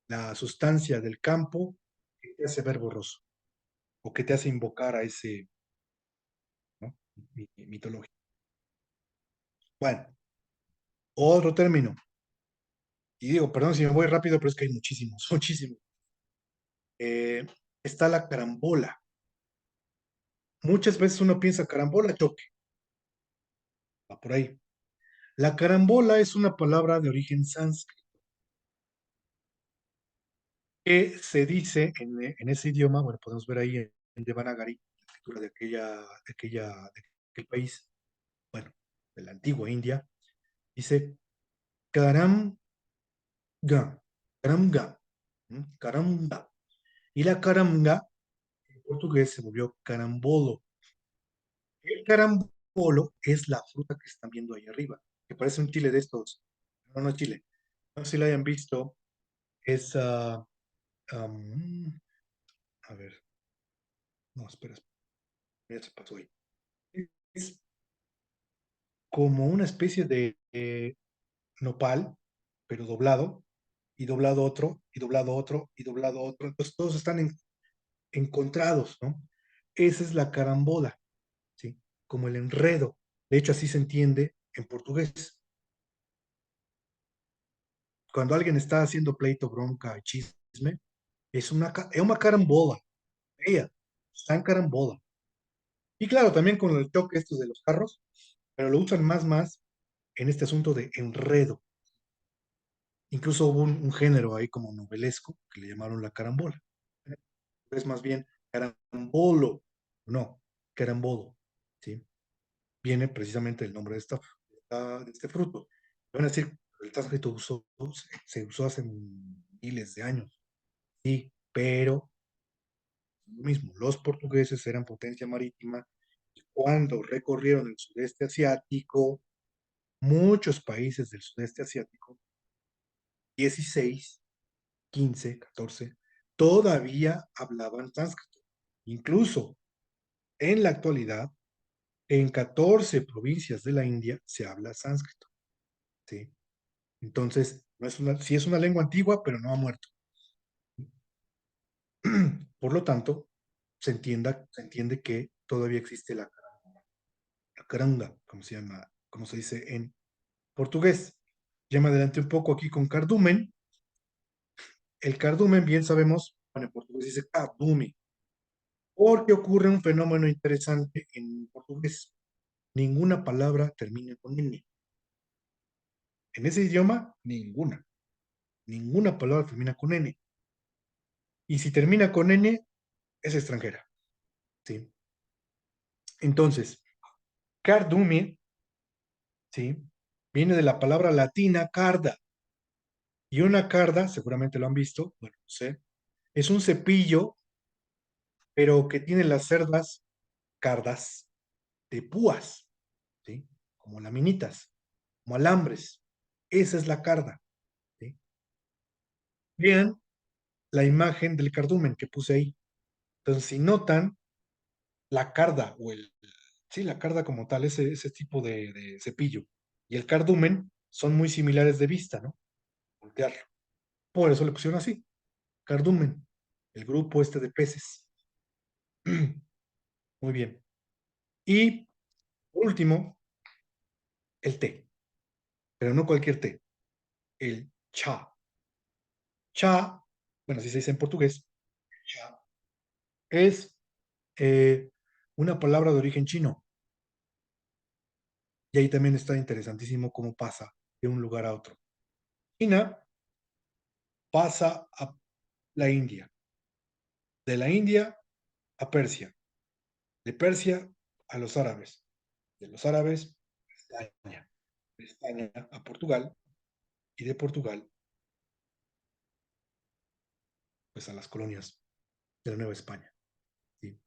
La sustancia del campo que te hace ver borroso o que te hace invocar a ese, ¿no? Mitología. Bueno, otro término. Y digo, perdón si me voy rápido, pero es que hay muchísimos, muchísimos. Eh, está la carambola. Muchas veces uno piensa carambola, choque, va por ahí. La carambola es una palabra de origen sánscrito que se dice en ese idioma, bueno, podemos ver ahí en Devanagari, la escritura de aquel país, bueno, de la antigua India, dice Karamga, Karamga, Karamga. Y la Karamga en portugués se volvió carambolo. El carambolo es la fruta que están viendo ahí arriba, que parece un chile de estos. No, no es chile. No sé si lo hayan visto. Es, a ver, no, espera, ya se pasó ahí. Es como una especie de nopal, pero doblado, y doblado otro, y doblado otro, y doblado otro. Entonces todos están encontrados, ¿no? Esa es la carambola, ¿sí? Como el enredo. De hecho, así se entiende en portugués. Cuando alguien está haciendo pleito, bronca, chisme, es una carambola. Ella está en carambola. Y claro, también con el toque estos de los carros, pero lo usan más en este asunto de enredo. Incluso hubo un género ahí como novelesco que le llamaron la carambola. Es más bien carambolo, no, carambolo, ¿sí? Viene precisamente el nombre de, de este fruto. Van a decir, el sánscrito se usó hace miles de años, sí, pero lo mismo, los portugueses eran potencia marítima y cuando recorrieron el sudeste asiático, muchos países del sudeste asiático, 16, 15, 14, todavía hablaban sánscrito. Incluso en la actualidad, en 14 provincias de la India se habla sánscrito, ¿sí? Entonces, no es sí es una lengua antigua, pero no ha muerto. Por lo tanto, se entiende que todavía existe la caranga, como se llama, como se dice en portugués. Ya me adelanté un poco aquí con cardumen. El cardumen, bien sabemos, bueno, en portugués dice cardume, porque ocurre un fenómeno interesante en portugués. Ninguna palabra termina con N. En ese idioma, ninguna. Ninguna palabra termina con N. Y si termina con N, es extranjera, ¿sí? Entonces, cardume, ¿sí? Viene de la palabra latina carda. Y una carda, seguramente lo han visto, bueno, no sé, es un cepillo, pero que tiene las cerdas cardas de púas, ¿sí? Como laminitas, como alambres. Esa es la carda, ¿sí? Vean la imagen del cardumen que puse ahí. Entonces, si notan, la carda sí, la carda como tal, ese tipo de cepillo y el cardumen son muy similares de vista, ¿no? Voltearlo. Por eso le pusieron así, cardumen, el grupo este de peces. Muy bien. Y por último, el té, pero no cualquier té, el cha. Cha, bueno, así se dice en portugués, cha, es eh, una palabra de origen chino. Y ahí también está interesantísimo cómo pasa de un lugar a otro. China pasa a la India, de la India a Persia, de Persia a los árabes, de los árabes a España, de España a Portugal y de Portugal pues a las colonias de la Nueva España. ¿Sí?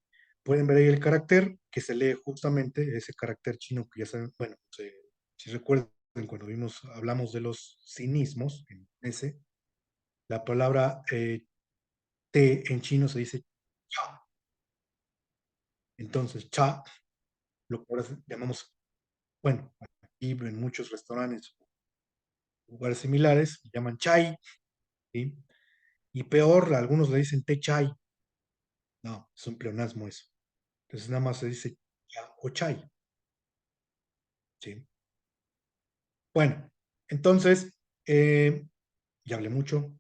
Pueden ver ahí el carácter que se lee justamente, ese carácter chino que ya saben, bueno, si recuerdan cuando hablamos de los cinismos, en ese, la palabra té en chino se dice cha. Entonces, cha, lo que ahora llamamos, bueno, aquí en muchos restaurantes, lugares similares, llaman chai, ¿sí? Y peor, algunos le dicen té chai. No, es un pleonasmo eso. Entonces nada más se dice cha o chai, ¿sí? Bueno, entonces, ya hablé mucho.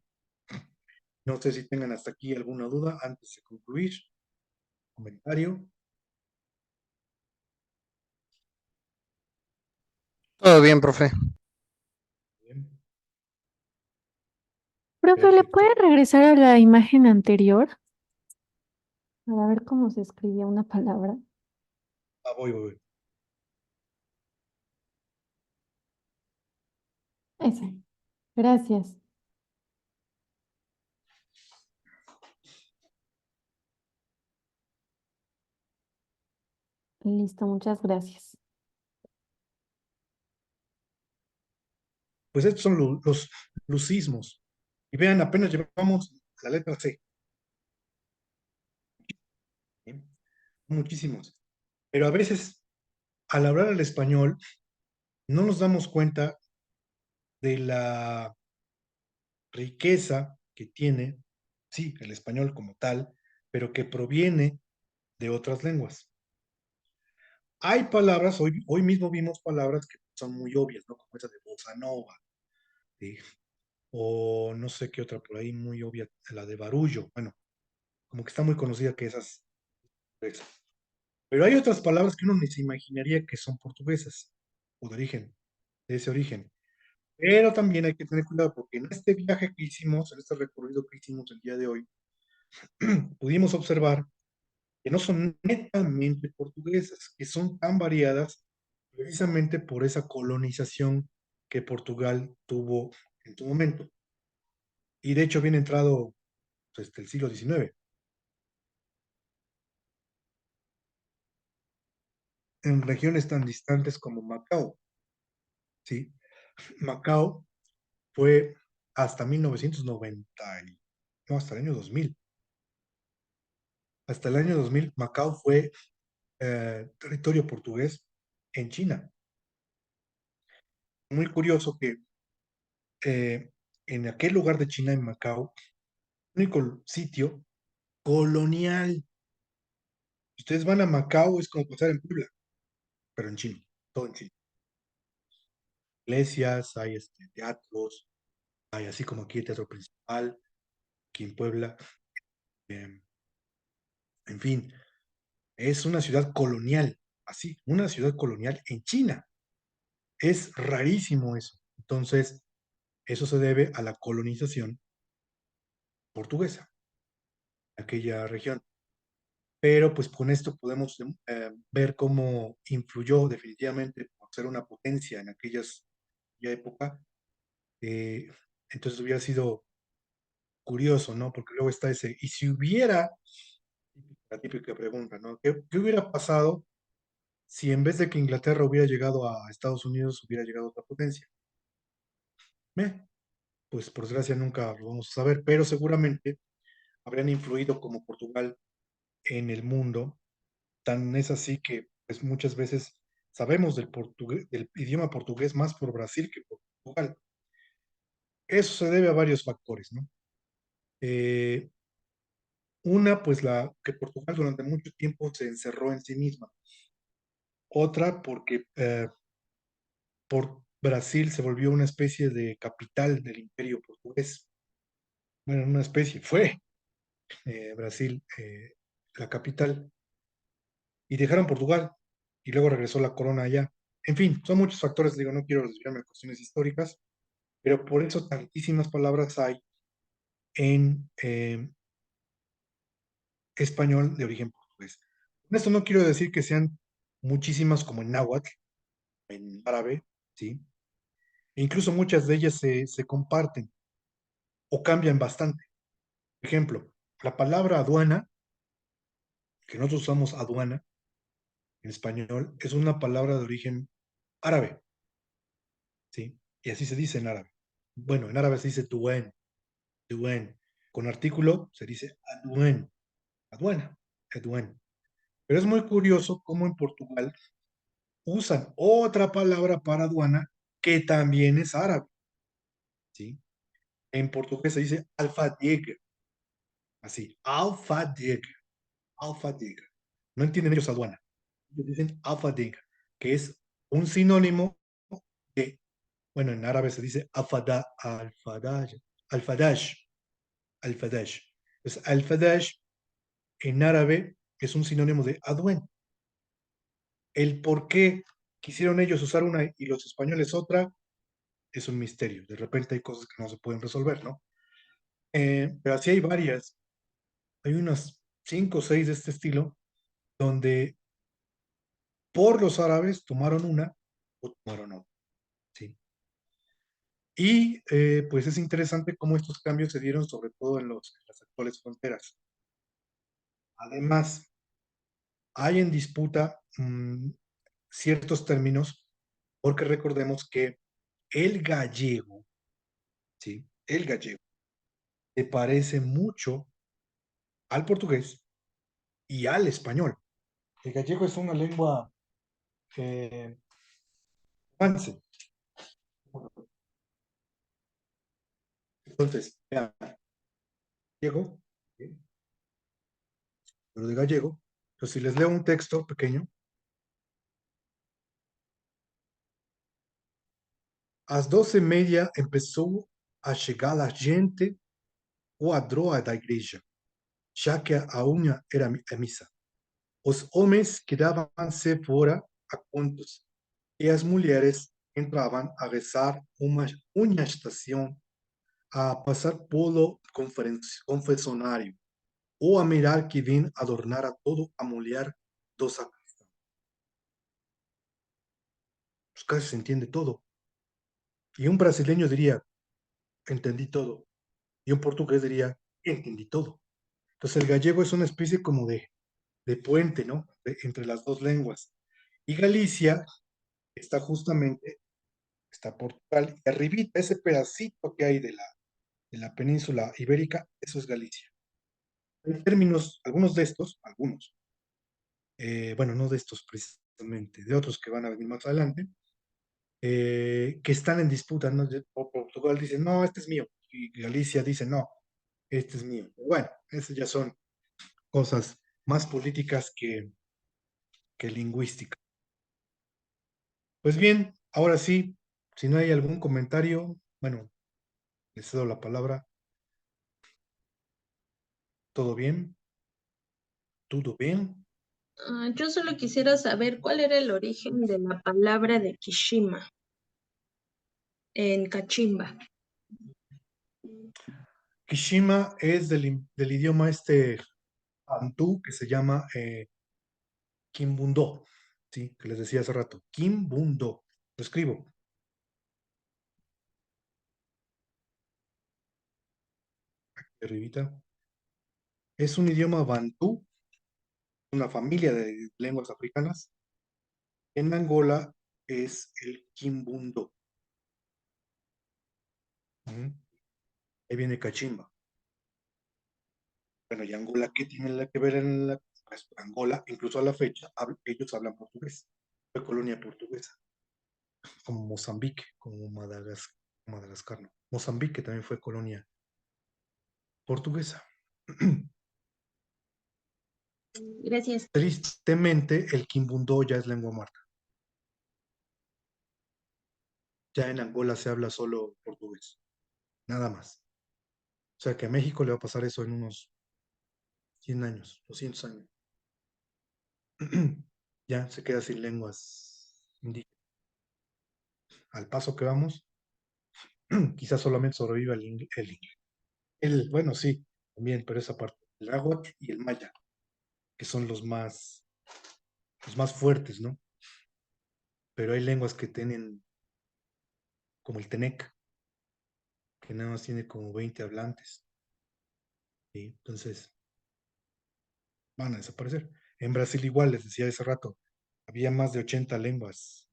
No sé si tengan hasta aquí alguna duda antes de concluir. Comentario. Todo bien, profe. Bien, Profe, ¿le perfecto. puede regresar a la imagen anterior para ver cómo se escribía una palabra? Ah, voy. Esa. Gracias. Listo, muchas gracias. Pues estos son los lucismos. Y vean, apenas llevamos la letra C. ¿Sí? Muchísimos. Pero a veces, al hablar el español, no nos damos cuenta de la riqueza que tiene, sí, el español como tal, pero que proviene de otras lenguas. Hay palabras, hoy mismo vimos palabras que son muy obvias, ¿no? Como esa de bossa nova, ¿sí? O no sé qué otra por ahí muy obvia, la de barullo. Bueno, como que está muy conocida que esas. Pero hay otras palabras que uno ni se imaginaría que son portuguesas o de origen, de ese origen. Pero también hay que tener cuidado porque en este viaje que hicimos, en este recorrido que hicimos el día de hoy, pudimos observar que no son netamente portuguesas, que son tan variadas precisamente por esa colonización que Portugal tuvo en su momento. Y de hecho viene entrado desde el siglo XIX, en regiones tan distantes como Macao. ¿Sí? Macao fue hasta 1990, no, hasta el año 2000. Hasta el año 2000, Macao fue territorio portugués en China. Muy curioso que eh, en aquel lugar de China, en Macao, el único sitio colonial. Ustedes van a Macao, es como pasar en Puebla, pero en China, todo en China. Iglesias, hay teatros, hay así como aquí el teatro principal, aquí en Puebla. eh, en fin, es una ciudad colonial, así, una ciudad colonial en China. Es rarísimo eso. Entonces, eso se debe a la colonización portuguesa, de aquella región. Pero pues con esto podemos ver cómo influyó definitivamente por ser una potencia en aquella época. eh, entonces hubiera sido curioso, ¿no? Porque luego está ese, y si hubiera, la típica pregunta, ¿no? ¿Qué hubiera pasado si en vez de que Inglaterra hubiera llegado a Estados Unidos, hubiera llegado a otra potencia? Eh, pues por desgracia nunca lo vamos a saber, pero seguramente habrían influido como Portugal en el mundo. Tan es así que pues muchas veces sabemos del idioma portugués más por Brasil que por Portugal. Eso se debe a varios factores, ¿no? Eh, una, pues la que Portugal durante mucho tiempo se encerró en sí misma. Otra, porque por Brasil se volvió una especie de capital del imperio portugués. Bueno, una especie, fue Brasil la capital. Y dejaron Portugal y luego regresó la corona allá. En fin, son muchos factores, digo, no quiero desviarme de cuestiones históricas, pero por eso tantísimas palabras hay en español de origen portugués. Con esto no quiero decir que sean muchísimas como en náhuatl, en árabe, ¿sí? E incluso muchas de ellas se comparten o cambian bastante. Por ejemplo, la palabra aduana, que nosotros usamos aduana en español, es una palabra de origen árabe, ¿sí? Y así se dice en árabe. Bueno, en árabe se dice duen, duen. Con artículo se dice aduen, aduana, aduen. Pero es muy curioso cómo en Portugal usan otra palabra para aduana que también es árabe, ¿sí? En portugués se dice alfadega, así, alfadega, alfadega. No entienden ellos aduana. Ellos dicen alfadega, que es un sinónimo de, bueno, en árabe se dice alfadaj, alfadaj, alfadaj. Pues alfadaj en árabe es un sinónimo de aduen. El por qué quisieron ellos usar una y los españoles otra es un misterio. De repente hay cosas que no se pueden resolver, ¿no? Pero así hay varias. Hay unas cinco o seis de este estilo donde por los árabes tomaron una o tomaron otra, ¿sí? Y pues es interesante cómo estos cambios se dieron sobre todo en las actuales fronteras. Además, hay en disputa ciertos términos porque recordemos que el gallego, ¿sí? El gallego se parece mucho al portugués y al español. El gallego es una lengua eh, avance. Entonces, vean, gallego, ¿sí? Pero de gallego. Entonces, si les leo un texto pequeño, às 12:30 empezou a chegar a gente ou a droga da igreja, já que a unha era a missa. Os homens quedavam-se fora a contos, e as mulheres entravam a rezar uma estação, a passar pelo confessionário, ou a mirar que vem adornar a todo a mulher do sacristão. Pues casi se entiende todo. Y un brasileño diría, entendí todo. Y un portugués diría, entendí todo. Entonces el gallego es una especie como de puente, ¿no? Entre las dos lenguas. Y Galicia está justamente, está Portugal, y arribita, ese pedacito que hay de la península ibérica, eso es Galicia. Hay términos, algunos de estos, algunos, bueno, no de estos precisamente, de otros que van a venir más adelante, que están en disputa, ¿no? Portugal dice, no, este es mío, y Galicia dice, no, este es mío. Bueno, esas ya son cosas más políticas que lingüísticas. Pues bien, ahora sí, si no hay algún comentario, bueno, les cedo la palabra. ¿Todo bien? ¿Todo bien? Yo solo quisiera saber cuál era el origen de la palabra de Kishima en Cachimba. Kishima es del idioma este bantú que se llama Kimbundó, ¿sí? Que les decía hace rato. Kimbundó. Lo escribo. Arribita. Es un idioma bantú, una familia de lenguas africanas. En Angola es el Kimbundó. Ujú. Ahí viene Cachimba. Bueno, y Angola, ¿qué tiene que ver en pues, Angola? Incluso a la fecha, ellos hablan portugués. Fue colonia portuguesa, como Mozambique, como Madagascar, ¿no? Mozambique también fue colonia portuguesa. Gracias. Tristemente, el quimbundó ya es lengua muerta. Ya en Angola se habla solo portugués, nada más. O sea que a México le va a pasar eso en unos 100 años, 200 años. Ya se queda sin lenguas indígenas. Al paso que vamos, quizás solamente sobreviva bueno, sí, también, pero esa parte, el náhuatl y el maya, que son los más fuertes, ¿no? Pero hay lenguas que tienen, como el tenec, que nada más tiene como 20 hablantes. ¿Sí? Entonces, van a desaparecer. En Brasil igual, les decía hace rato, había más de 80 lenguas.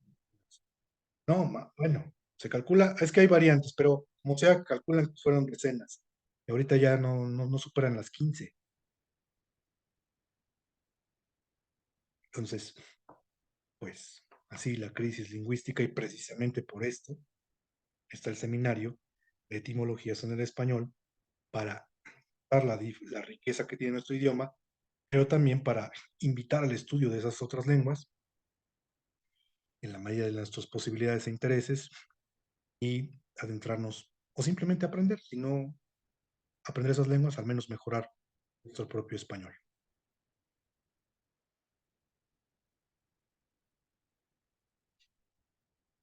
No, bueno, se calcula, es que hay variantes, pero como sea, calculan que fueron decenas. Y ahorita ya no superan las 15. Entonces, pues así la crisis lingüística y precisamente por esto está el seminario de etimologías en el español para dar la riqueza que tiene nuestro idioma, pero también para invitar al estudio de esas otras lenguas en la medida de nuestras posibilidades e intereses y adentrarnos o simplemente aprender, si no aprender esas lenguas, al menos mejorar nuestro propio español.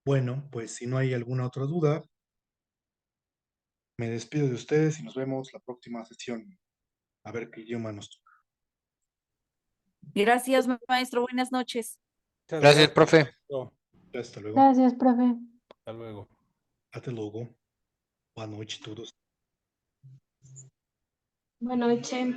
Bueno, pues si no hay alguna otra duda, me despido de ustedes y nos vemos la próxima sesión. A ver qué idioma nos toca. Gracias, maestro. Buenas noches. Muchas Gracias, profe. maestro. Hasta luego. Gracias, profe. Hasta luego. Hasta luego. Boa noite a todos. Buenas noches.